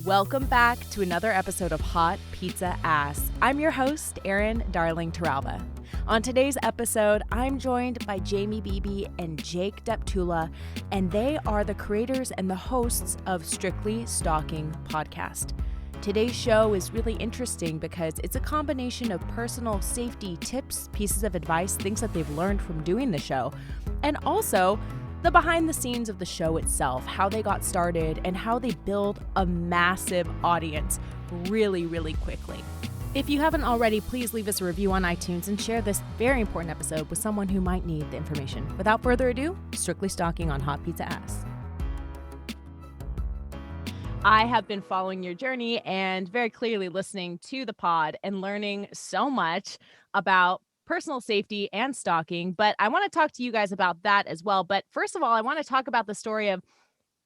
Welcome back to another episode of Hot Pizza Ass. I'm your host, Erin Darling Taralba. On today's episode, I'm joined by Jaimie Beebe and Jake Deptula, and they are the creators and the hosts of Strictly Stalking podcast. Today's show is really interesting because it's a combination of personal safety tips, pieces of advice, things that they've learned from doing the show, and also the behind the scenes of the show itself, how they got started, and how they build a massive audience really, really quickly. If you haven't already, please leave us a review on iTunes and share this very important episode with someone who might need the information. Without further ado, Strictly Stalking on Hot Pizza Ass. I have been following your journey and very clearly listening to the pod and learning so much about personal safety and stalking, but I want to talk to you guys about that as well. But first of all, I want to talk about the story of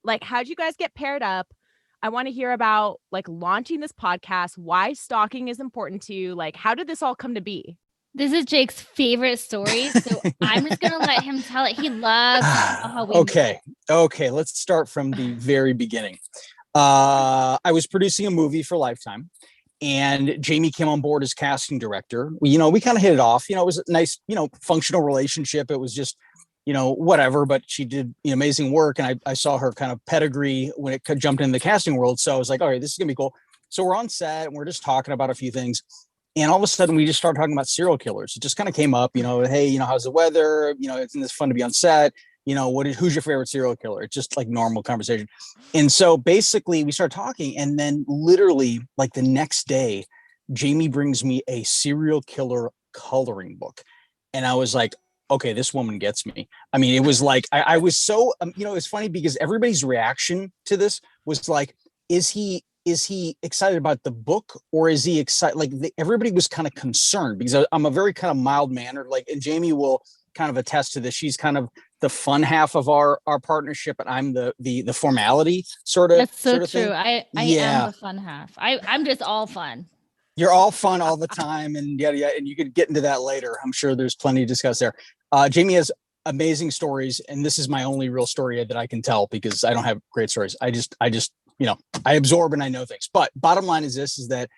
like, how'd you guys get paired up? I want to hear about like launching this podcast, why stalking is important to you. Like, how did this all come to be? This is Jake's favorite story, so I'm just going to let him tell it. He loves how we Okay. Let's start from the very beginning. I was producing a movie for Lifetime. And Jaimie came on board as casting director. We kind of hit it off. It was a nice, functional relationship. It was just, whatever, but she did amazing work. And I saw her kind of pedigree when it jumped into the casting world. So I was like, all right, this is gonna be cool. So we're on set and we're just talking about a few things. And all of a sudden we just started talking about serial killers. It just kind of came up, hey, how's the weather? Isn't this fun to be on set? Who's your favorite serial killer? It's just like normal conversation. And so basically we started talking, and then literally like the next day, Jaimie brings me a serial killer coloring book. And I was like, okay, this woman gets me. I mean, it was like, I was so, it's funny because everybody's reaction to this was like, is he excited about the book, or is he excited? Like everybody was kind of concerned because I'm a very kind of mild mannered, like, and Jaimie will kind of attest to this. She's kind of the fun half of our partnership, and I'm the formality sort of. That's so sort of true. thing. I am the fun half. I'm just all fun. You're all fun all the time, and yeah, and you could get into that later. I'm sure there's plenty to discuss there. Jaimie has amazing stories, and this is my only real story that I can tell because I don't have great stories. I just I absorb and I know things. But bottom line is that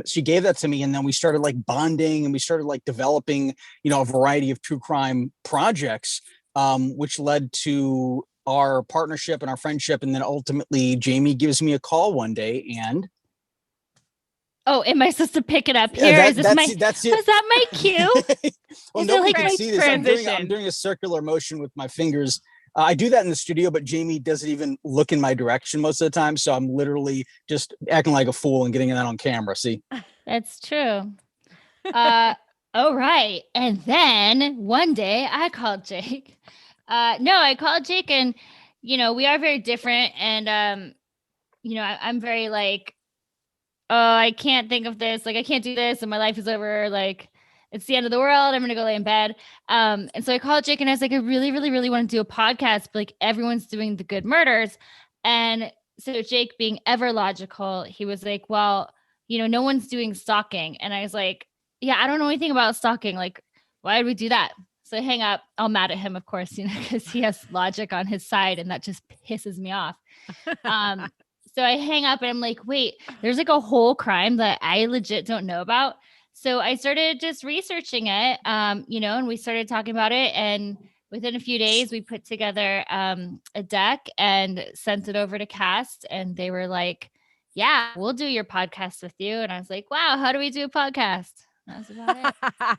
she gave that to me, and then we started like bonding, and we started like developing, a variety of true crime projects, which led to our partnership and our friendship. And then ultimately Jaimie gives me a call one day and. Oh, am I supposed to pick it up here? Was that my cue? Well, nobody can see this. I'm doing a circular motion with my fingers. I do that in the studio, but Jaimie doesn't even look in my direction most of the time. So I'm literally just acting like a fool and getting that on camera. See? That's true. All right. And then one day I called Jake. I called Jake, and, we are very different. And, I'm very like, oh, I can't think of this. Like, I can't do this. And my life is over. Like, it's the end of the world. I'm going to go lay in bed. And so I called Jake, and I was like, I really, really, really want to do a podcast, but like everyone's doing the good murders. And so Jake, being ever logical, he was like, well, no one's doing stalking. And I was like, yeah, I don't know anything about stalking. Like, why would we do that? So I hang up, all mad at him, of course, because he has logic on his side, and that just pisses me off. So I hang up, and I'm like, wait, there's like a whole crime that I legit don't know about. So I started just researching it, and we started talking about it. And within a few days, we put together a deck and sent it over to cast. And they were like, yeah, we'll do your podcast with you. And I was like, wow, how do we do a podcast? That's about it.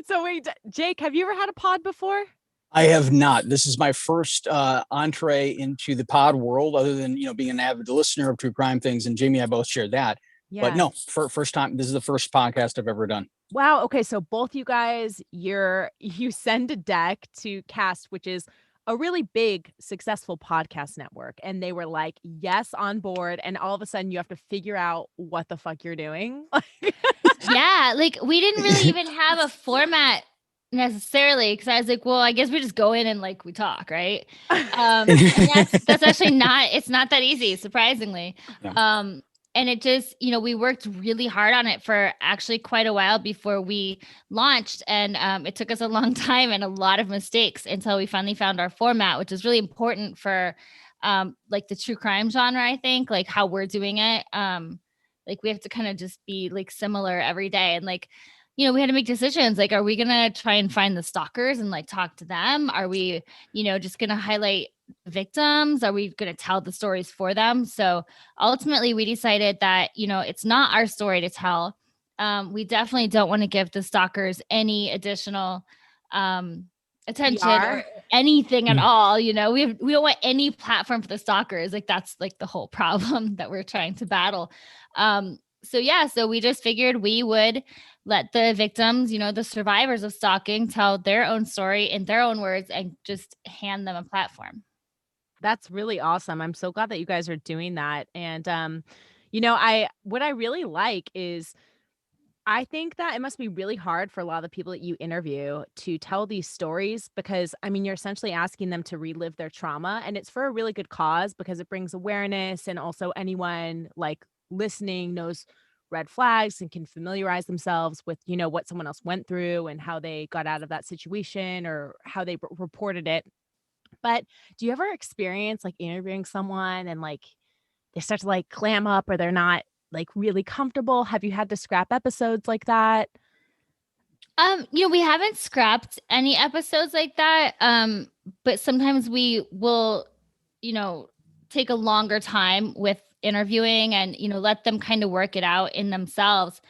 So wait, Jake, have you ever had a pod before? I have not. This is my first entree into the pod world, other than, being an avid listener of true crime things. And Jaimie and I both share that. Yeah. But no, first time. This is the first podcast I've ever done. Wow. Okay. So both you guys, you send a deck to cast, which is a really big, successful podcast network. And they were like, yes, on board. And all of a sudden you have to figure out what the fuck you're doing. Yeah. Like we didn't really even have a format necessarily, because I was like, well, I guess we just go in and like we talk, right? And that's actually it's not that easy, surprisingly. Yeah. And it just, we worked really hard on it for actually quite a while before we launched. And it took us a long time and a lot of mistakes until we finally found our format, which is really important for like the true crime genre, I think, like how we're doing it. Like we have to kind of just be like similar every day. And like, you know, we had to make decisions. Like, are we going to try and find the stalkers and like talk to them? Are we, you know, just going to highlight victims? Are we going to tell the stories for them? So ultimately we decided that, you know, it's not our story to tell. We definitely don't want to give the stalkers any additional attention or anything at all. You know, we don't want any platform for the stalkers. Like that's like the whole problem that we're trying to battle. So we just figured we would let the victims, you know, the survivors of stalking, tell their own story in their own words and just hand them a platform. That's really awesome. I'm so glad that you guys are doing that. And you know, what I really like is I think that it must be really hard for a lot of the people that you interview to tell these stories because, I mean, you're essentially asking them to relive their trauma, and it's for a really good cause because it brings awareness, and also anyone like listening knows red flags and can familiarize themselves with, you know, what someone else went through and how they got out of that situation or how they reported it. But do you ever experience like interviewing someone and like they start to like clam up or they're not like really comfortable? Have you had to scrap episodes like that? You know, we haven't scrapped any episodes like that. But sometimes we will, you know, take a longer time with interviewing and, you know, let them kind of work it out in themselves.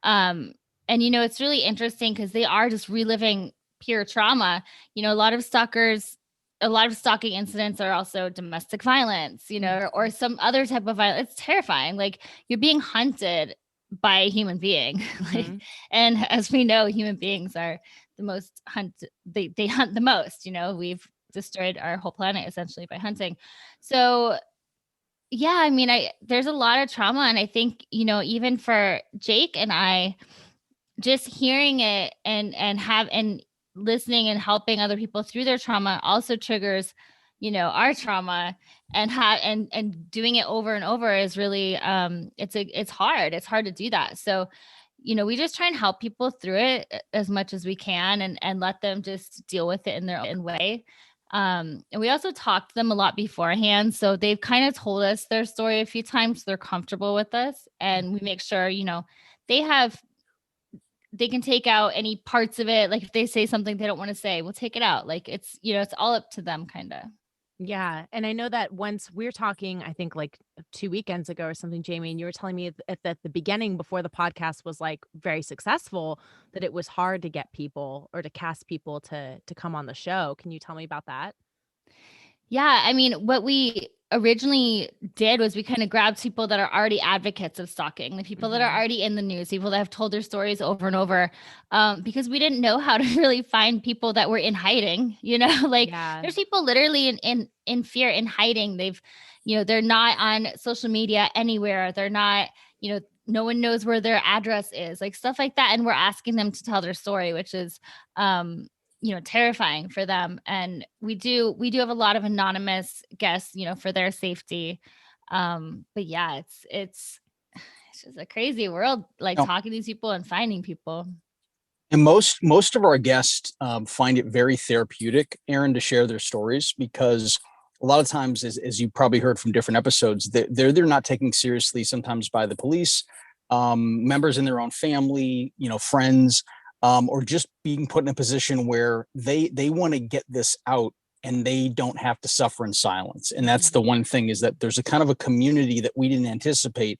Um, and you know, it's really interesting because they are just reliving pure trauma. You know, a lot of stalking incidents are also domestic violence, you know, or some other type of violence. It's terrifying. Like you're being hunted by a human being. Like, Mhm. and as we know, human beings are the most they hunt the most, you know, we've destroyed our whole planet essentially by hunting. So yeah, I mean, there's a lot of trauma. And I think, you know, even for Jake and I, just hearing it and listening and helping other people through their trauma also triggers, you know, our trauma. And doing it over and over is really it's hard to do that. So you know, we just try and help people through it as much as we can and let them just deal with it in their own way. And we also talked to them a lot beforehand, so they've kind of told us their story a few times, so they're comfortable with us, and we make sure, you know, they have they can take out any parts of it. Like if they say something they don't want to say, we'll take it out. Like it's, you know, it's all up to them kind of. Yeah, and I know that once we were talking, I think like 2 weekends ago or something, Jaimie, and you were telling me at the beginning before the podcast was like very successful, that it was hard to get people or to cast people to come on the show. Can you tell me about that? Yeah, I mean, what we originally did was we kind of grabbed people that are already advocates of stalking, the people that are Mhm. already in the news, people that have told their stories over and over, because we didn't know how to really find people that were in hiding. You know, like Yeah. there's people literally in fear, in hiding. They've, you know, they're not on social media anywhere. They're not, you know, no one knows where their address is, like stuff like that. And we're asking them to tell their story, which is, you know, terrifying for them. And we do have a lot of anonymous guests, you know, for their safety. But yeah, it's just a crazy world, like No. talking to these people and finding people. And most of our guests find it very therapeutic, Aaron, to share their stories because a lot of times, as you probably heard from different episodes, they're not taken seriously sometimes by the police, members in their own family, you know, friends, or just being put in a position where they want to get this out and they don't have to suffer in silence. And that's the one thing, is that there's a kind of a community that we didn't anticipate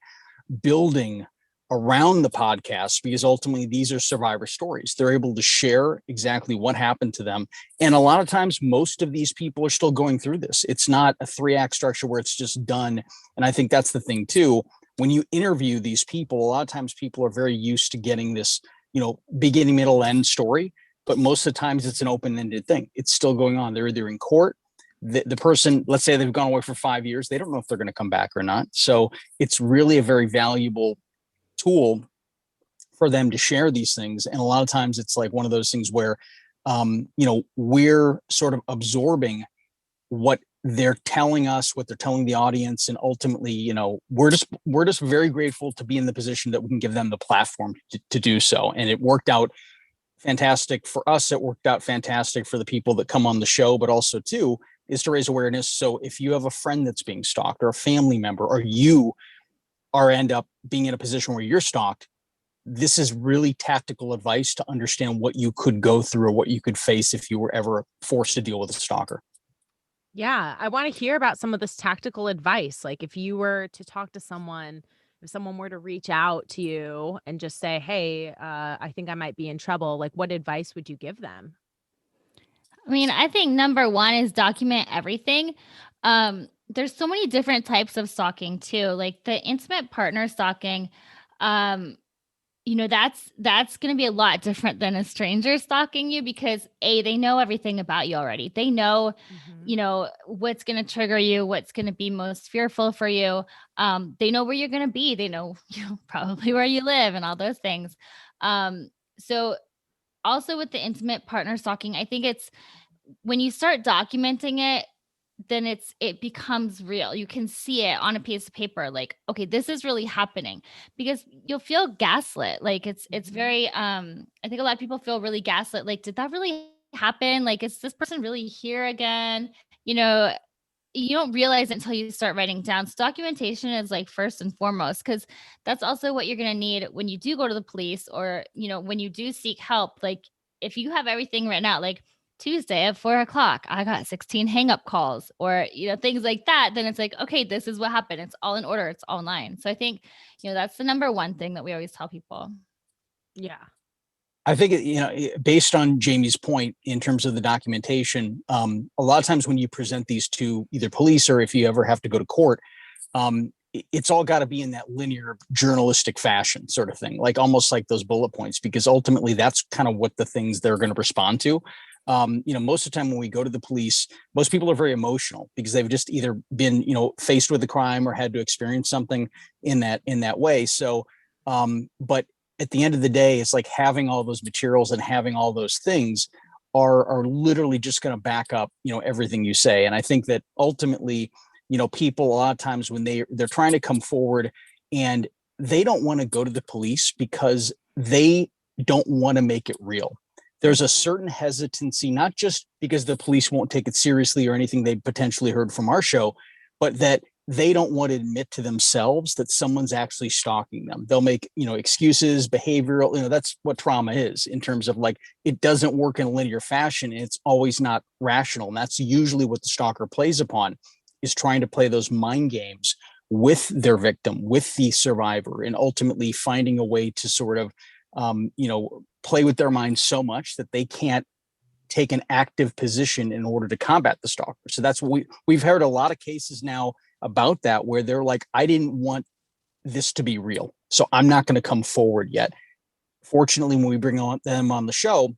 building around the podcast, because ultimately these are survivor stories. They're able to share exactly what happened to them. And a lot of times, most of these people are still going through this. It's not a 3-act structure where it's just done. And I think that's the thing too. When you interview these people, a lot of times people are very used to getting this, you know, beginning, middle, end story. But most of the times it's an open-ended thing. It's still going on. They're either in court. The person, let's say they've gone away for 5 years, they don't know if they're going to come back or not. So it's really a very valuable tool for them to share these things. And a lot of times it's like one of those things where, you know, we're sort of absorbing what they're telling us, what they're telling the audience. And ultimately, you know, we're just very grateful to be in the position that we can give them the platform to do so. And it worked out fantastic for us. It worked out fantastic for the people that come on the show, but also too, is to raise awareness. So if you have a friend that's being stalked, or a family member, or you are end up being in a position where you're stalked, this is really tactical advice to understand what you could go through or what you could face if you were ever forced to deal with a stalker. Yeah, I want to hear about some of this tactical advice. Like if you were to talk to someone, if someone were to reach out to you and just say, "Hey, I think I might be in trouble," like what advice would you give them? I mean, I think number one is document everything. There's so many different types of stalking too. Like the intimate partner stalking, um, that's going to be a lot different than a stranger stalking you because they know everything about you already. They know, Mhm. what's going to trigger you, what's going to be most fearful for you. They know where you're going to be. They know, probably where you live and all those things. So also with the intimate partner stalking, I think it's when you start documenting it, then it becomes real. You can see it on a piece of paper, like, okay, this is really happening because you'll feel gaslit. Like it's Mhm. very I think a lot of people feel really gaslit. Like, did that really happen? Like, is this person really here again? You know, you don't realize it until you start writing down. So documentation is like first and foremost, because that's also what you're going to need when you do go to the police or, when you do seek help. Like if you have everything written out, like Tuesday at 4 o'clock, I got 16 hang up calls or, things like that, then it's like, okay, this is what happened. It's all in order. It's all in line. So I think, that's the number one thing that we always tell people. Yeah. I think, based on Jaimie's point in terms of the documentation, a lot of times when you present these to either police or if you ever have to go to court, it's all got to be in that linear journalistic fashion sort of thing, like almost like those bullet points, because ultimately that's kind of what the things they're going to respond to. Most of the time when we go to the police, most people are very emotional because they've just either been, faced with a crime or had to experience something in that way. So, but at the end of the day, it's like having all those materials and having all those things are literally just going to back up, everything you say. And I think that ultimately, people a lot of times when they're trying to come forward and they don't want to go to the police because they don't want to make it real. There's a certain hesitancy, not just because the police won't take it seriously or anything they potentially heard from our show, but that they don't want to admit to themselves that someone's actually stalking them. They'll make, excuses, behavioral, that's what trauma is in terms of like, it doesn't work in a linear fashion. And it's always not rational. And that's usually what the stalker plays upon, is trying to play those mind games with their victim, with the survivor, and ultimately finding a way to sort of, play with their minds so much that they can't take an active position in order to combat the stalker. So that's what we've heard a lot of cases now about that, where they're like, I didn't want this to be real, so I'm not going to come forward yet. Fortunately, when we bring them on the show,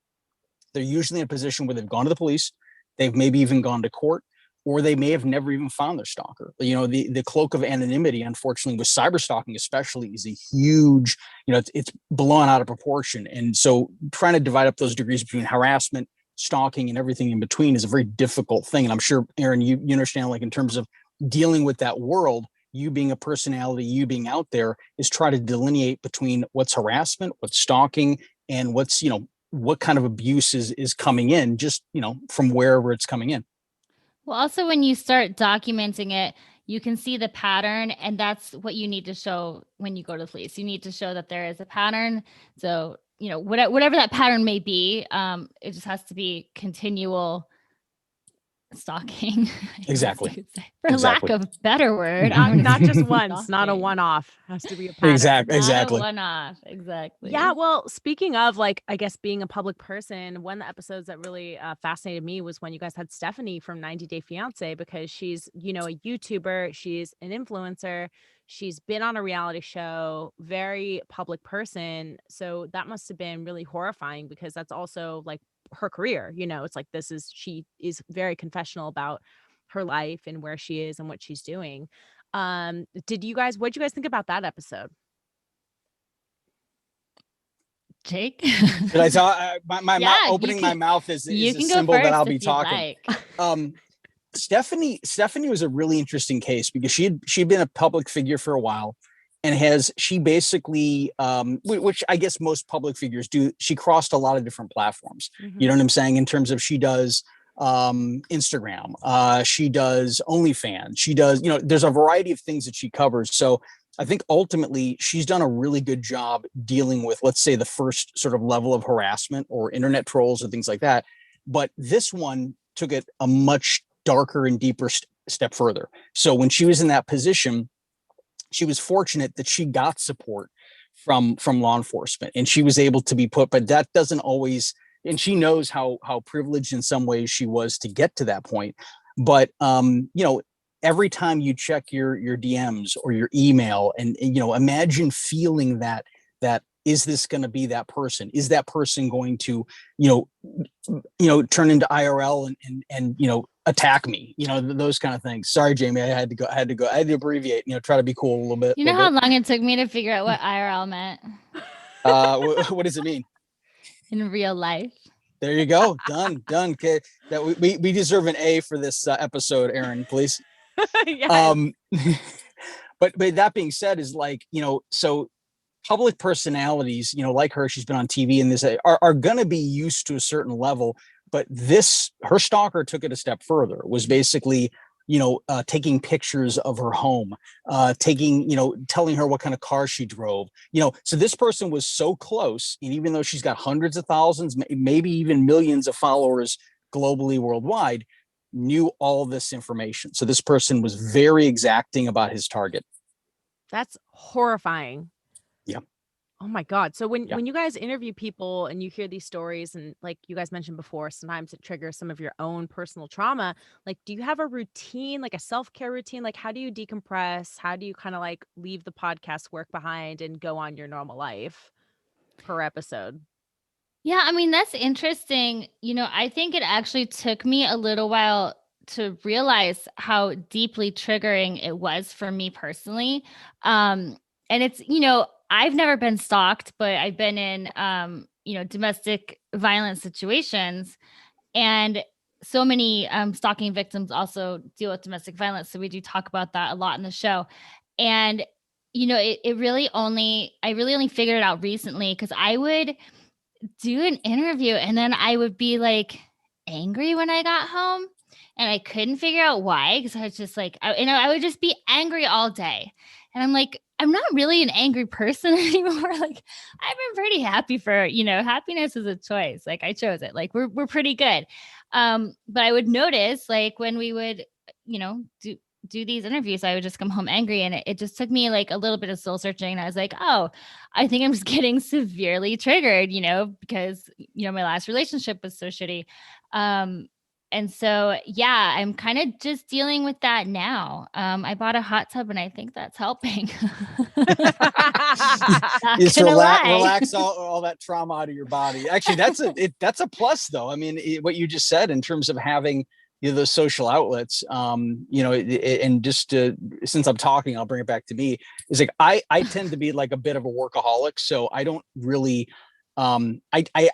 they're usually in a position where they've gone to the police, they've maybe even gone to court, or they may have never even found their stalker. The cloak of anonymity, unfortunately, with cyber stalking especially, is a huge, it's blown out of proportion. And so trying to divide up those degrees between harassment, stalking, and everything in between is a very difficult thing. And I'm sure, Aaron, you understand, like in terms of dealing with that world, you being a personality, you being out there, is try to delineate between what's harassment, what's stalking, and what's, what kind of abuse is coming in, just, from wherever it's coming in. Well, also when you start documenting it, you can see the pattern, and that's what you need to show when you go to the police. You need to show that there is a pattern. So, whatever that pattern may be, it just has to be continual stalking, I guess you Exactly. could say, for lack of a better word. Mhm. I'm Not gonna just say once, not a stalking. one-off. Has to be a pattern. Not a one-off. Exactly. Yeah, well, speaking of like, I guess being a public person, one of the episodes that really fascinated me was when you guys had Stephanie from 90 Day Fiance, because she's, a YouTuber, she's an influencer, she's been on a reality show, very public person. So that must have been really horrifying because that's also like her career. It's like she is very confessional about her life and where she is and what she's doing. What did you guys think about that episode? Jake? Did I tell my mouth, Yeah, opening my mouth is you a can go symbol that I'll first be if you'd talking. like. Stephanie was a really interesting case because she'd been a public figure for a while, and she basically, which I guess most public figures do, she crossed a lot of different platforms. You know what I'm saying? In terms of, she does Instagram. She does OnlyFans. She does, there's a variety of things that she covers. So I think ultimately she's done a really good job dealing with, let's say, the first sort of level of harassment or internet trolls and things like that. But this one took it a much darker and deeper step further. So when she was in that position, she was fortunate that she got support from law enforcement, and she was able to be put, but that doesn't always, and she knows how privileged in some ways she was to get to that point. But every time you check your DMs or your email, and imagine feeling that is this going to be that person? Is that person going to turn into IRL and attack me? Those kind of things. Sorry, Jaimie, I had to abbreviate. Try to be cool a little bit. You know how long it took me to figure out what IRL meant? What does it mean? In real life. There you go. Done. Okay. That we deserve an A for this episode, Aaron, please. Yes. But that being said, is like, so public personalities, like her, she's been on TV and this are going to be used to a certain level. But her stalker took it a step further, was basically, taking pictures of her home, telling her what kind of car she drove, so this person was so close. And even though she's got hundreds of thousands, maybe even millions of followers globally, worldwide, knew all this information. So this person was very exacting about his target. That's horrifying. Yeah. Oh my God. So when you guys interview people and you hear these stories, and like you guys mentioned before, sometimes it triggers some of your own personal trauma. Like, do you have a routine, like a self-care routine? Like, how do you decompress? How do you kind of like leave the podcast work behind and go on your normal life per episode? Yeah, I mean, that's interesting. I think it actually took me a little while to realize how deeply triggering it was for me personally. And it's, I've never been stalked, but I've been in, domestic violence situations. And so many stalking victims also deal with domestic violence. So we do talk about that a lot in the show. And, I really only figured it out recently, because I would do an interview and then I would be like angry when I got home, and I couldn't figure out why, because I was just like, I would just be angry all day. And I'm like, I'm not really an angry person anymore. Like, I've been pretty happy for, happiness is a choice. Like, I chose it. Like, we're pretty good. But I would notice, like, when we would, do these interviews, I would just come home angry, and it just took me like a little bit of soul searching. And I was like, oh, I think I'm just getting severely triggered, because, my last relationship was so shitty. And so, yeah, I'm kind of just dealing with that now. I bought a hot tub, and I think that's helping. Just relax all that trauma out of your body. Actually, that's a plus, though. I mean, what you just said in terms of having those social outlets, and just since I'm talking, I'll bring it back to me. Is like I tend to be like a bit of a workaholic, so I don't really. I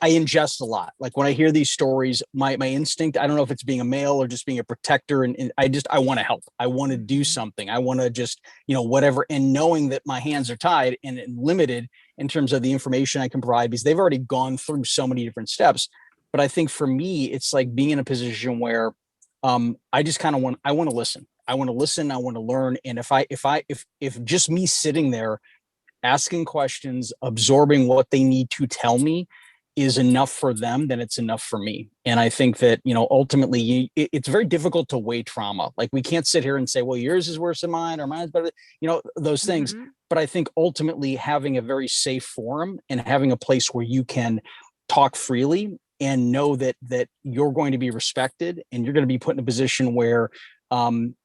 ingest a lot. Like when I hear these stories, my instinct, I don't know if it's being a male or just being a protector. And I want to help. I want to do something. I want to just, whatever. And knowing that my hands are tied and limited in terms of the information I can provide, because they've already gone through so many different steps. But I think for me, it's like being in a position where I just kind of I want to listen. I want to listen. I want to learn. And if just me sitting there asking questions, absorbing what they need to tell me is enough for them, then it's enough for me. And I think that, ultimately it's very difficult to weigh trauma. Like we can't sit here and say, well, yours is worse than mine or mine's better, those things. Mm-hmm. But I think ultimately having a very safe forum and having a place where you can talk freely and know that you're going to be respected and you're going to be put in a position where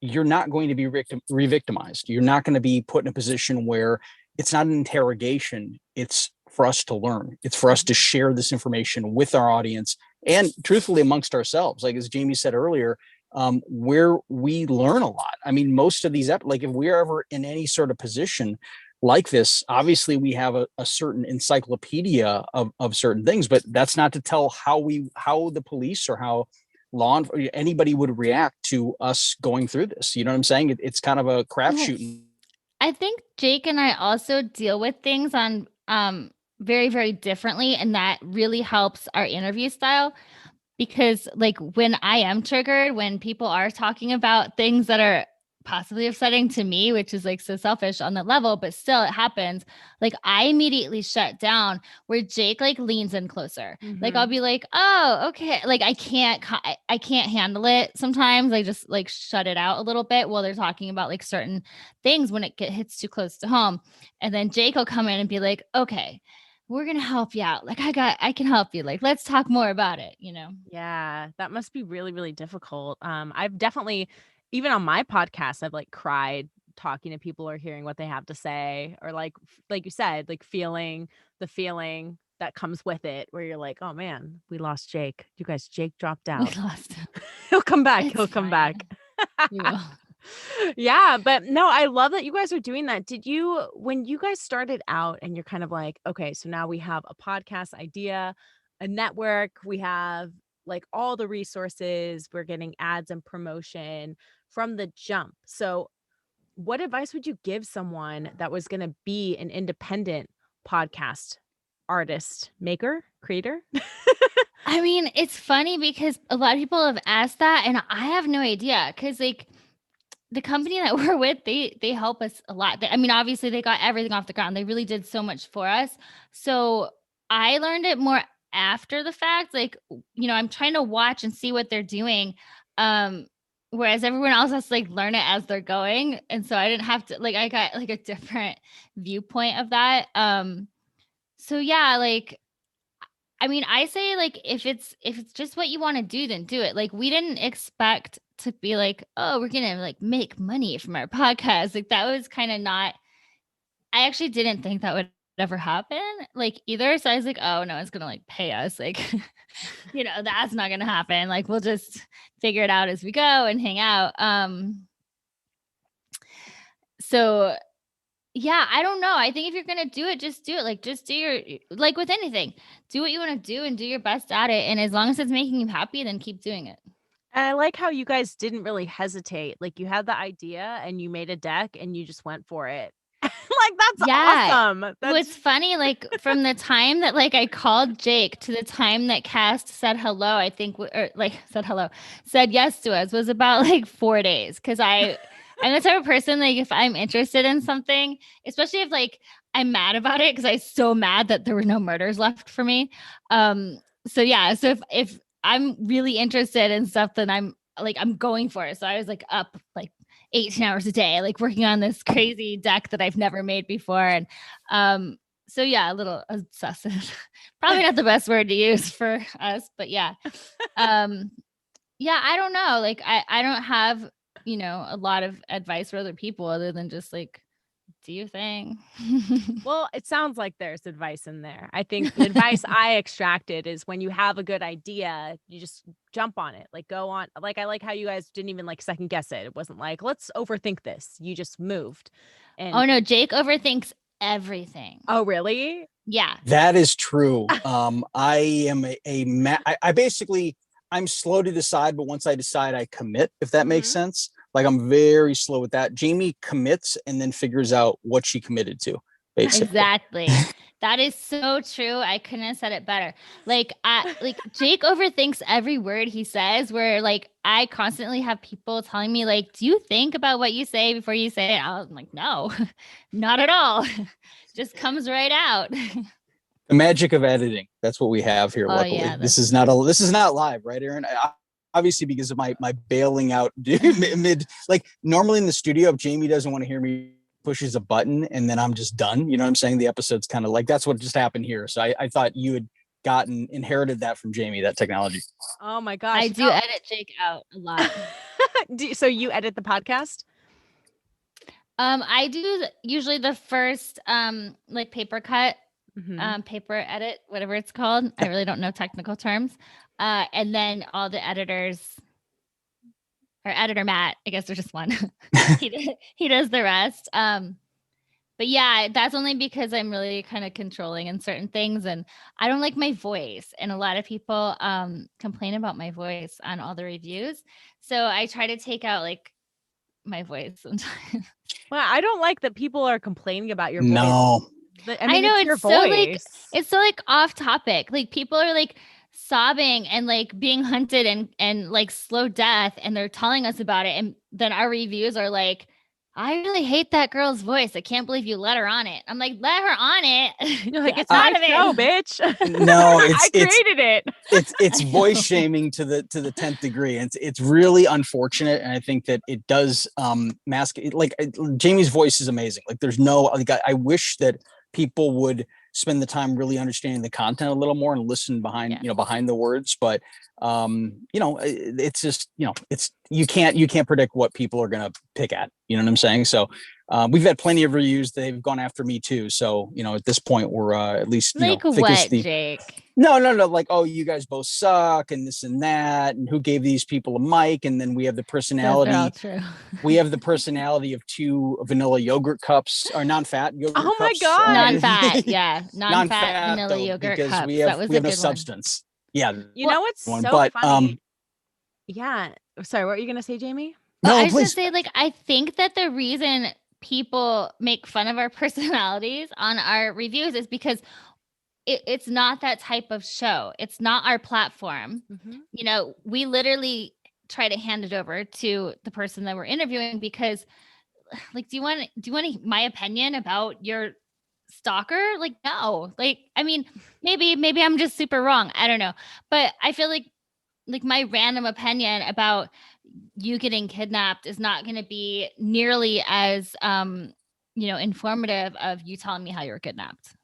you're not going to be re-victimized. You're not going to be put in a position where it's not an interrogation. It's for us to learn. It's for us to share this information with our audience and truthfully amongst ourselves. Like as Jaimie said earlier, where we learn a lot. I mean, most of these, like if we're ever in any sort of position like this, obviously we have a certain encyclopedia of certain things, but that's not to tell how the police or how anybody would react to us going through this. You know what I'm saying? It's kind of a crapshoot. I think Jake and I also deal with things on very, very differently, and that really helps our interview style. because like when I am triggered, when people are talking about things that are possibly upsetting to me, which is like so selfish on that level, but still it happens. Like I immediately shut down where Jake like leans in closer. Like I'll be like, oh, okay. Like I can't handle it. Sometimes I just like shut it out a little bit while they're talking about like certain things when it hits too close to home. And then Jake will come in and be like, okay, we're going to help you out. Like I can help you. Like, let's talk more about it, you know? Yeah, that must be really, really difficult. I've definitely, even on my podcast, I've like cried talking to people or hearing what they have to say, or like you said, like feeling the feeling that comes with it, where you're like, oh man, we lost Jake. You guys, Jake dropped We out. lost him. He'll come back. It's He'll come fine. back. You will. Yeah, but no, I love that you guys are doing that. When you guys started out and you're kind of like, okay, so now we have a podcast idea, a network, we have like all the resources, we're getting ads and promotion from the jump. So, what advice would you give someone that was going to be an independent podcast artist, maker, creator? I mean, it's funny because a lot of people have asked that and I have no idea because like the company that we're with, they help us a lot. I mean, obviously they got everything off the ground. They really did so much for us. So I learned it more after the fact. Like, you know, I'm trying to watch and see what they're doing. Whereas everyone else has to like learn it as they're going. And so I didn't have to like I got like a different viewpoint of that. So yeah, like I mean, I say like if it's just what you want to do, then do it. Like we didn't expect to be like, oh, we're gonna like make money from our podcast. Like that was kind of not. I actually didn't think that would ever happen. Like either. So I was like, oh, no one's gonna like pay us. Like, you know, that's not gonna happen. Like we'll just figure it out as we go and hang out. So yeah, I don't know. I think if you're going to do it, just do it. Like, just do your, like with anything, do what you want to do and do your best at it. And as long as it's making you happy, then keep doing it. And I like how you guys didn't really hesitate. Like you had the idea and you made a deck and you just went for it. Like that's awesome. What's funny, like from the time that like I called Jake to the time that Cast said hello, I think, or like said yes to us was about like 4 days. Cause I'm the type of person, like if I'm interested in something, especially if like I'm mad about it, cause I'm so mad that there were no murders left for me. So yeah, so if I'm really interested in stuff, then I'm going for it. So I was like up like 18 hours a day, like working on this crazy deck that I've never made before. And so yeah, a little obsessive. Probably not the best word to use for us, but yeah. Yeah, I don't know. Like I don't have, you know, a lot of advice for other people other than just like do your thing. Well, it sounds like there's advice in there. I think the advice I extracted is when you have a good idea, you just jump on it. Like go on. Like I like how you guys didn't even like second guess it. It wasn't like, let's overthink this. You just moved. And oh no, Jake overthinks everything. Oh, really? Yeah. That is true. I am I basically, I'm slow to decide, but once I decide, I commit, if that makes sense. Like I'm very slow with that. Jaimie commits and then figures out what she committed to, basically. Exactly. That is so true. I couldn't have said it better. Like Jake overthinks every word he says, where like I constantly have people telling me like, do you think about what you say before you say it? I'm like, no, not at all. Just comes right out. The magic of editing. That's what we have here. Luckily, yeah, this is not live, right, Aaron? Obviously, because of my bailing out mid, like normally in the studio, if Jaimie doesn't want to hear me, pushes a button and then I'm just done. You know what I'm saying? The episode's kind of like, that's what just happened here. So I thought you had inherited that from Jaimie, that technology. Oh my gosh. I do edit Jake out a lot. So you edit the podcast? I do usually the first like paper cut, paper edit, whatever it's called. I really don't know technical terms. And then all the editors, or editor Matt, I guess there's just one. he does the rest. But yeah, that's only because I'm really kind of controlling in certain things, and I don't like my voice. And a lot of people complain about my voice on all the reviews, so I try to take out like my voice sometimes. Well, I don't like that people are complaining about your voice. No. I mean, I know it's your so voice. it's so like off topic. Like people are like sobbing and like being hunted and like slow death, and they're telling us about it, and then our reviews are like, I really hate that girl's voice. I can't believe you let her on it. I'm like, let her on it. You're like, it's Out my of it. show, bitch. No, I created it. it's I voice know. shaming to the 10th degree. It's really unfortunate, and I think that it does mask it. Like Jaimie's voice is amazing. Like there's no like I wish that people would spend the time really understanding the content a little more and listen behind Yeah. behind the words. But it's just it's you can't predict what people are gonna pick at. You know what I'm saying? So we've had plenty of reviews. They've gone after me too. So at this point we're at least Like thick as what, the Jake? no. Like, oh, you guys both suck and this and that, and who gave these people a mic? And then we have the Those are all personality. true. We have the personality of 2 vanilla yogurt cups or non-fat yogurt Oh my cups. God. Non-fat, yeah. Non-fat Non-fat vanilla though, yogurt because cups. we That have was we a have no good one. substance. Yeah. You Well, know what's one, so but funny? Yeah. Sorry, what were you gonna say, Jaimie? Well, no, I was gonna please. say, like, I think that the reason people make fun of our personalities on our reviews is because it's not that type of show. It's not our platform. Mm-hmm. We literally try to hand it over to the person that we're interviewing because, like, do you want my opinion about your stalker? Like, no. Like, I mean, maybe I'm just super wrong. I don't know. But I feel like my random opinion about you getting kidnapped is not going to be nearly as informative of you telling me how you were kidnapped.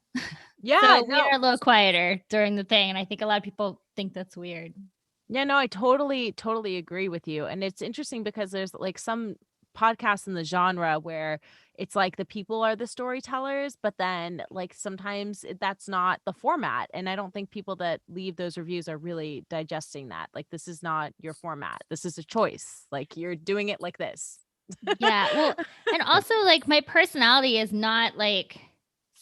Yeah, So we no. are a little quieter during the thing, and I think a lot of people think that's weird. Yeah, no, I totally agree with you. And it's interesting because there's like some podcasts in the genre where it's like the people are the storytellers, but then like sometimes that's not the format. And I don't think people that leave those reviews are really digesting that. Like, this is not your format. This is a choice. Like, you're doing it like this. Yeah. Well, and also like my personality is not like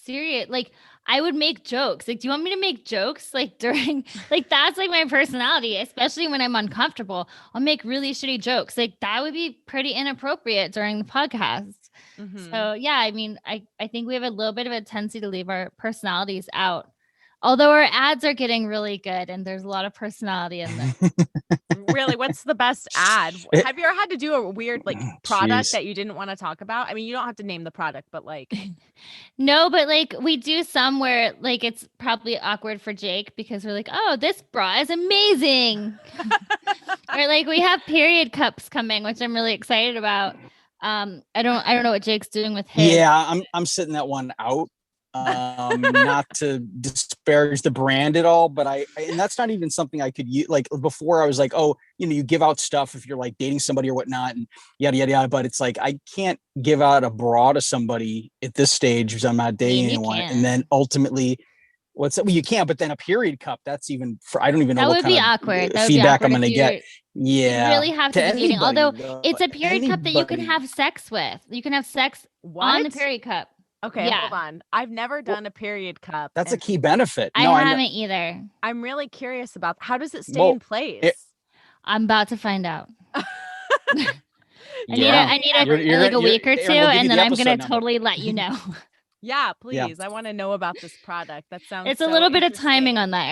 serious. Like, I would make jokes. Like, do you want me to make jokes like during like that's like my personality, especially when I'm uncomfortable. I'll make really shitty jokes. Like that would be pretty inappropriate during the podcast. Mhm. So yeah, I mean, I think we have a little bit of a tendency to leave our personalities out. Although our ads are getting really good and there's a lot of personality in them. Really, what's the best ad? Have you ever had to do a weird like product Jeez. that you didn't want to talk about? I mean, you don't have to name the product, but like No, but like we do some where like it's probably awkward for Jake because we're like, oh, this bra is amazing. Or like we have period cups coming, which I'm really excited about. I don't know what Jake's doing with his. Yeah, I'm sitting that one out. Not to disparage the brand at all, but and that's not even something I could use. Like before, I was like, oh, you give out stuff if you're like dating somebody or whatnot, and yada yada yada. But it's like I can't give out a bra to somebody at this stage because I'm not dating anyone, and then ultimately, what's that? Well, you can't. But then a period cup, that's even. I don't even know That what would be kind of awkward. That would be feedback I'm awkward going to if get. Yeah, you really have to be dating. anybody, Although though, it's a period cup that you can anybody. have sex with. You can have sex on the what? period cup. Okay, Yeah. hold on. I've never done a period cup. That's a and key benefit. I No, haven't either. I'm really curious about how does it stay Well, in place? I'm about to find out. I Yeah. need a You're like a gonna- week or Aaron, two, we'll give and you then the I'm gonna episode number. totally let you know. Yeah, please. I want to know about this product. That sounds It's a so little bit of timing interesting. on that,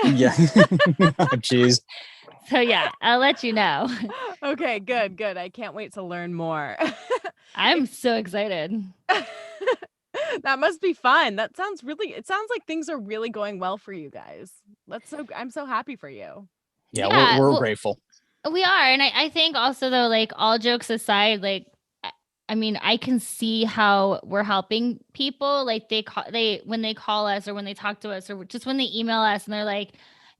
Aaron. Yeah. Oh, jeez. So yeah, I'll let you know. Okay, good. I can't wait to learn more. I'm so excited. That must be fun. It sounds like things are really going well for you guys. I'm so happy for you. Yeah, we're well, grateful. we are, and I think also though, like all jokes aside, like I mean, I can see how we're helping people. Like when they call us or when they talk to us or just when they email us and they're like,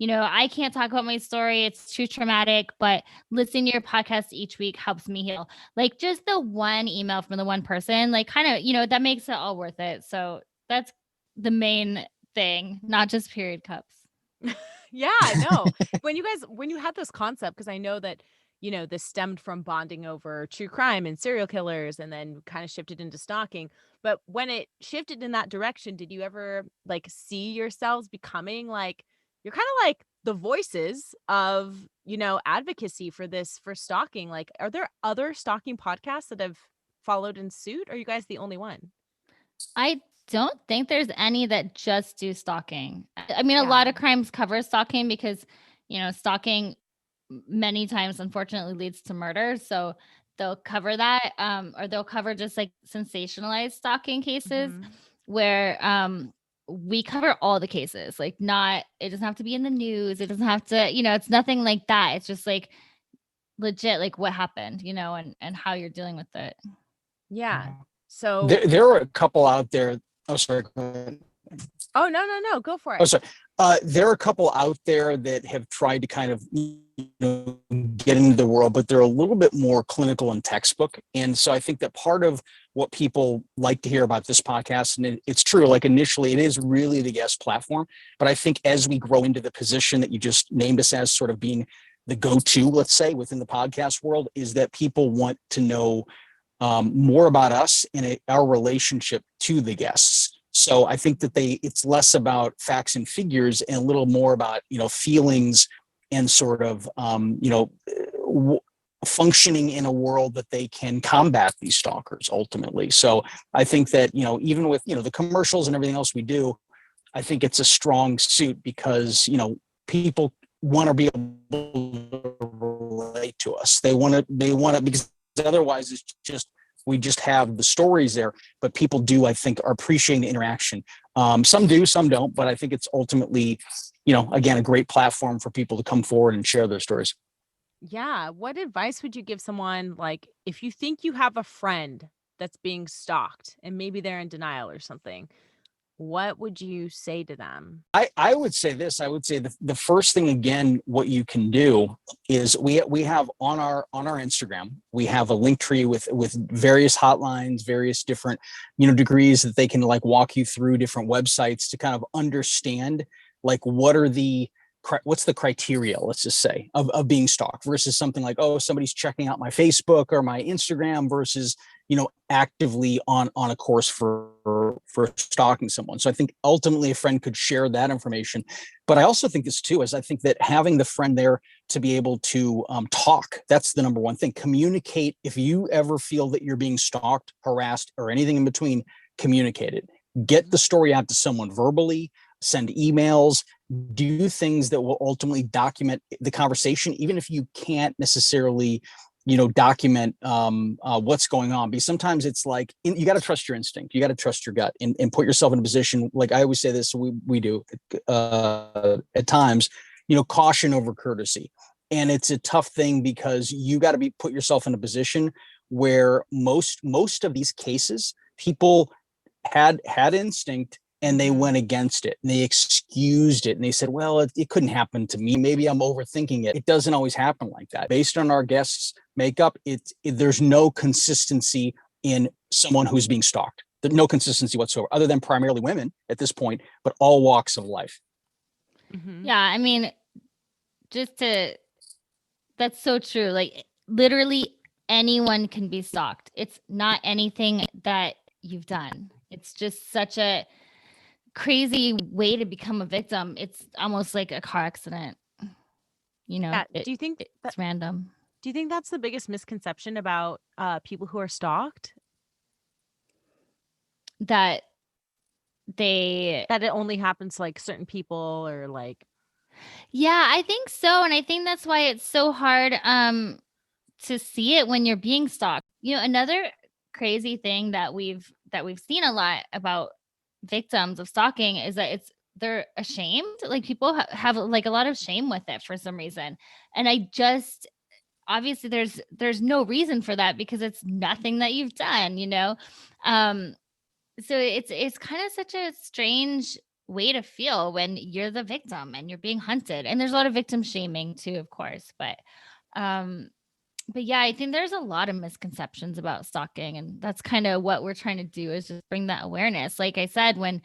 I can't talk about my story. It's too traumatic, but listening to your podcast each week helps me heal. Like just the one email from the one person, like kind of, that makes it all worth it. So that's the main thing, not just period cups. Yeah, I know. When you had this concept, because I know that, this stemmed from bonding over true crime and serial killers and then kind of shifted into stalking. But when it shifted in that direction, did you ever like see yourselves becoming like, you're kind of like the voices of, advocacy for stalking? Like, are there other stalking podcasts that have followed in suit? Or are you guys the only one? I don't think there's any that just do stalking. I mean, a lot of crimes cover stalking because, stalking many times unfortunately leads to murder. So they'll cover that, or they'll cover just like sensationalized stalking cases where we cover all the cases. Like, not, it doesn't have to be in the news. It doesn't have to, it's nothing like that. It's just like legit, like what happened, and how you're dealing with it. Yeah. So there are a couple out there. Oh, sorry. Go ahead. Oh, no. Go for it. Oh, sorry. There are a couple out there that have tried to kind of get into the world, but they're a little bit more clinical and textbook. And so I think that part of what people like to hear about this podcast, and it's true, like initially it is really the guest platform. But I think as we grow into the position that you just named us as, sort of being the go-to, let's say, within the podcast world, is that people want to know more about us and our relationship to the guests. So I think that it's less about facts and figures and a little more about, feelings and sort of, functioning in a world that they can combat these stalkers ultimately. So I think that, even with, the commercials and everything else we do, I think it's a strong suit because, people want to be able to relate to us. They want to, because otherwise it's just, we just have the stories there, but people do, I think, are appreciating the interaction. Some do, some don't, but I think it's ultimately, again, a great platform for people to come forward and share their stories. Yeah. What advice would you give someone, like, if you think you have a friend that's being stalked and maybe they're in denial or something, what would you say to them? I would say this. I would say the first thing, again, what you can do is we have on our Instagram, we have a link tree with various hotlines, various different degrees that they can like walk you through different websites to kind of understand like what's the criteria, let's just say, of being stalked versus something like, oh, somebody's checking out my Facebook or my Instagram versus actively on a course for stalking someone. So I think ultimately a friend could share that information. But I also think this too, is I think that having the friend there to be able to talk, that's the number one thing. Communicate. If you ever feel that you're being stalked, harassed, or anything in between, communicate it. Get the story out to someone verbally, send emails, do things that will ultimately document the conversation, even if you can't necessarily document what's going on. Because sometimes it's like, you got to trust your instinct. You got to trust your gut and put yourself in a position. Like I always say this, we do at times, caution over courtesy. And it's a tough thing because you got to put yourself in a position where most of these cases, people had instinct and they went against it and they excused it and they said, well, it couldn't happen to me. Maybe I'm overthinking it. It doesn't always happen like that. Based on our guests' makeup, there's no consistency in someone who's being stalked. There's no consistency whatsoever, other than primarily women at this point, but all walks of life. Yeah, I mean, that's so true. Like literally anyone can be stalked. It's not anything that you've done. It's just such a crazy way to become a victim. It's almost like a car accident. Do you think it's random? Do you think that's the biggest misconception about people who are stalked? That it only happens to like certain people or like. Yeah, I think so. And I think that's why it's so hard to see it when you're being stalked. Another crazy thing that we've seen a lot about victims of stalking is that they're ashamed. Like people have like a lot of shame with it for some reason. And obviously there's no reason for that because it's nothing that you've done, so it's kind of such a strange way to feel when you're the victim and you're being hunted. And there's a lot of victim shaming too, of course, but yeah, I think there's a lot of misconceptions about stalking, and that's kind of what we're trying to do is just bring that awareness. Like I said, when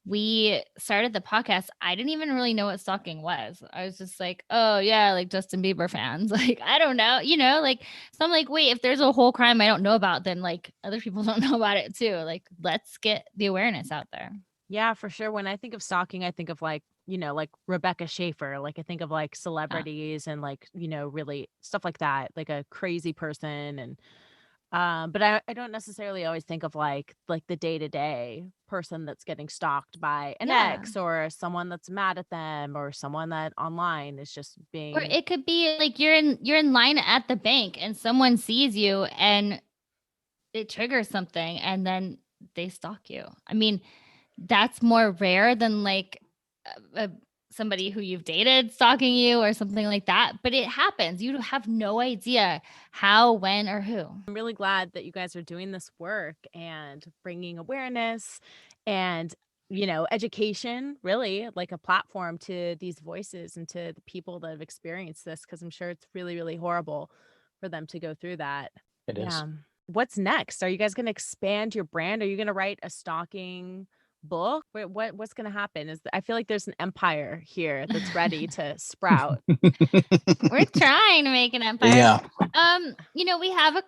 we started the podcast, I didn't even really know what stalking was. I was just like, oh yeah, like Justin Bieber fans. Like, I don't know, so I'm like, wait, if there's a whole crime I don't know about, then like other people don't know about it too. Like, let's get the awareness out there. Yeah, for sure. When I think of stalking, I think of like, like Rebecca Schaefer. Like I think of like celebrities and like, really stuff like that, like a crazy person. And But I don't necessarily always think of like the day-to-day person that's getting stalked by an Yeah. ex or someone that's mad at them or someone that online is just Or being it could be like you're in line at the bank and someone sees you and it triggers something and then they stalk you. I mean, that's more rare than like somebody who you've dated stalking you or something like that. But it happens. You have no idea how, when, or who. I'm really glad that you guys are doing this work and bringing awareness and, education, really like a platform to these voices and to the people that have experienced this, because I'm sure it's really, really horrible for them to go through that. It is. Yeah. What's next? Are you guys going to expand your brand? Are you going to write a stalking book? What's going to happen? I feel like there's an empire here that's ready to sprout. We're trying to make an empire. Yeah. We have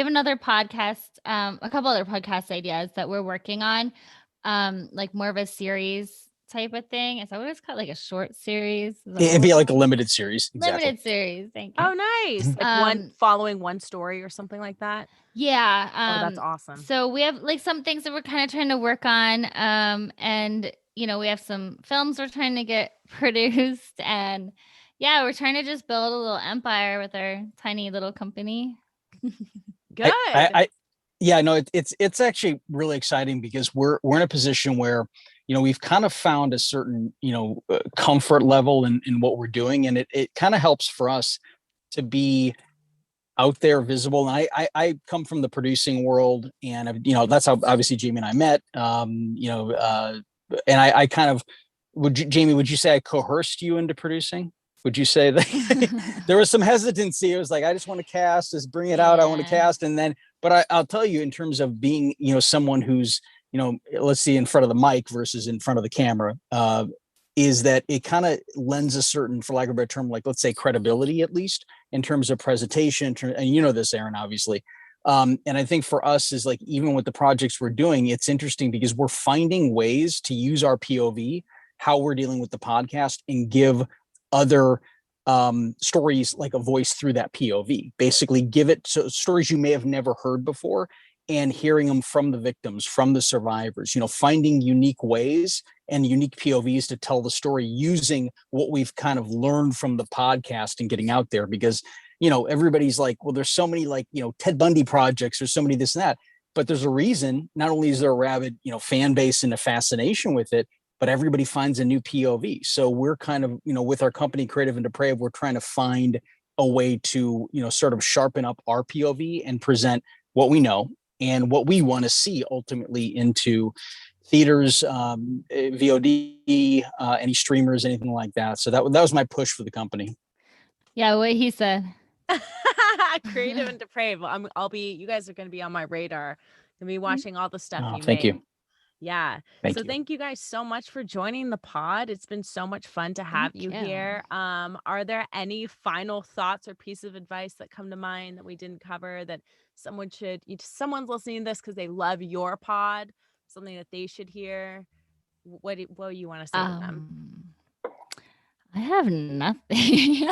another podcast, a couple other podcast ideas that we're working on, like more of a series type of thing. Is that what it's called? Like a short series? Is that what It'd be we're like a calling limited series. it? Exactly. Limited series. Thank you. Oh, nice. Like following one story or something like that. Yeah. Oh, that's awesome. So we have like some things that we're kind of trying to work on. And we have some films we're trying to get produced, and yeah, we're trying to just build a little empire with our tiny little company. Good. Yeah, no, it's actually really exciting because we're in a position where, we've kind of found a certain, comfort level in what we're doing. And it kind of helps for us to be out there visible. And I come from the producing world, and that's how obviously Jaimie and I met. And I kind of Jaimie, would you say I coerced you into producing? Would you say that there was some hesitancy? It was like, I just want to cast, just bring it out. I want to cast. And then, but I'll tell you, in terms of being, someone who's, let's see, in front of the mic versus in front of the camera, is that it kind of lends a certain, for lack of a better term, like, let's say credibility, at least in terms of presentation. And this, Aaron, obviously. And I think for us is like, even with the projects we're doing, it's interesting because we're finding ways to use our POV, how we're dealing with the podcast, and give other stories like a voice through that POV. Basically give it so stories you may have never heard before, and hearing them from the victims, from the survivors, finding unique ways and unique POVs to tell the story using what we've kind of learned from the podcast and getting out there. Because, everybody's like, well, there's so many like, Ted Bundy projects, there's so many this and that, but there's a reason. Not only is there a rabid, fan base and a fascination with it, but everybody finds a new POV. So we're kind of, with our company, Creative and Depraved, we're trying to find a way to, sort of sharpen up our POV and present what we know and what we want to see ultimately into theaters, VOD, any streamers, anything like that. So that was my push for the company. Yeah, what he said. Creative and Depraved. You guys are going to be on my radar. Going to be watching all the stuff you thank make. you. Yeah. Thank you. Thank you guys so much for joining the pod. It's been so much fun to have you here. Are there any final thoughts or piece of advice that come to mind that we didn't cover that someone's listening to this because they love your pod, something that they should hear? What do you want to say to them? I have nothing.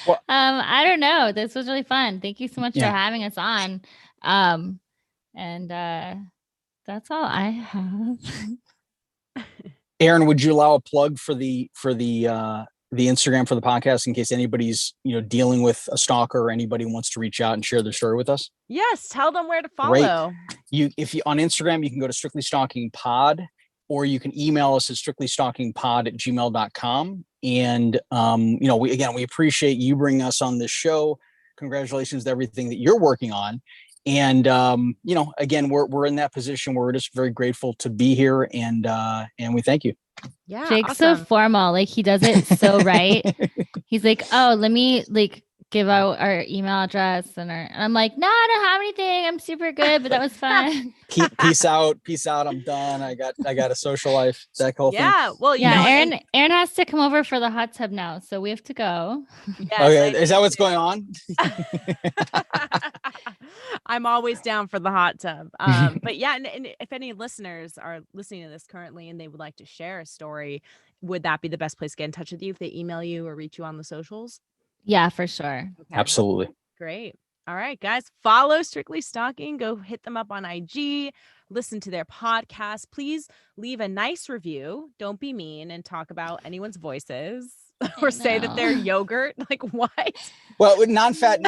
Well, I don't know. This was really fun. Thank you so much for having us on. And that's all I have. Aaron, would you allow a plug for the Instagram for the podcast in case anybody's dealing with a stalker or anybody wants to reach out and share their story with us? Yes, tell them where to follow. Right. If you on Instagram, you can go to Strictly Stalking Pod, or you can email us at strictlystalkingpod@gmail.com. And we appreciate you bringing us on this show. Congratulations to everything that you're working on. And again, we're in that position where we're just very grateful to be here, and we thank you. Yeah, Jake's awesome. so formal, like he does it so right. He's like, oh, let me like give out our email address and I'm like, no, I don't have anything. I'm super good, but that was fun. Peace out. I'm done. I got a social life. That whole thing. Yeah. Well, Aaron has to come over for the hot tub now, so we have to go. Yes, okay, is that what's going on? I'm always down for the hot tub. But yeah, and if any listeners are listening to this currently and they would like to share a story, would that be the best place to get in touch with you if they email you or reach you on the socials? Yeah, for sure. Okay. Absolutely. Great. All right, guys, follow Strictly Stalking. Go hit them up on IG, listen to their podcast. Please leave a nice review. Don't be mean and talk about anyone's voices or say that they're yogurt. Like, what? Well, non-fat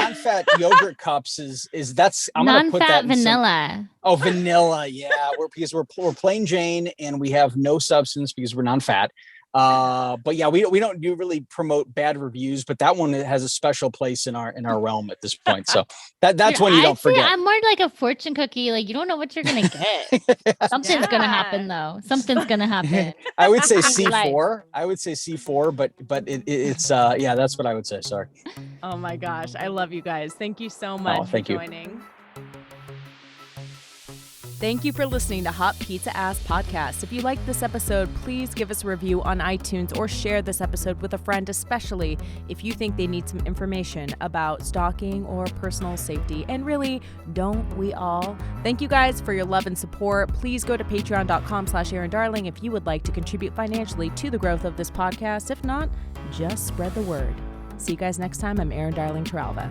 yogurt cups is that's I'm gonna put that non-fat in vanilla. Vanilla. Yeah, because we're plain Jane and we have no substance because we're non-fat. But yeah, we don't really promote bad reviews, but that one has a special place in our realm at this point. So that's when you don't forget. I'm more like a fortune cookie. Like, you don't know what you're gonna get. Something's gonna happen though. Something's gonna happen. I would say C4. I would say C4, but it's yeah, that's what I would say. Sorry. Oh my gosh, I love you guys. Thank you so much for joining. Thank you for listening to Hot Pizza Ass Podcast. If you liked this episode, please give us a review on iTunes or share this episode with a friend, especially if you think they need some information about stalking or personal safety. And really, don't we all? Thank you guys for your love and support. Please go to patreon.com/AaronDarling if you would like to contribute financially to the growth of this podcast. If not, just spread the word. See you guys next time. I'm Aaron Darling Teralva.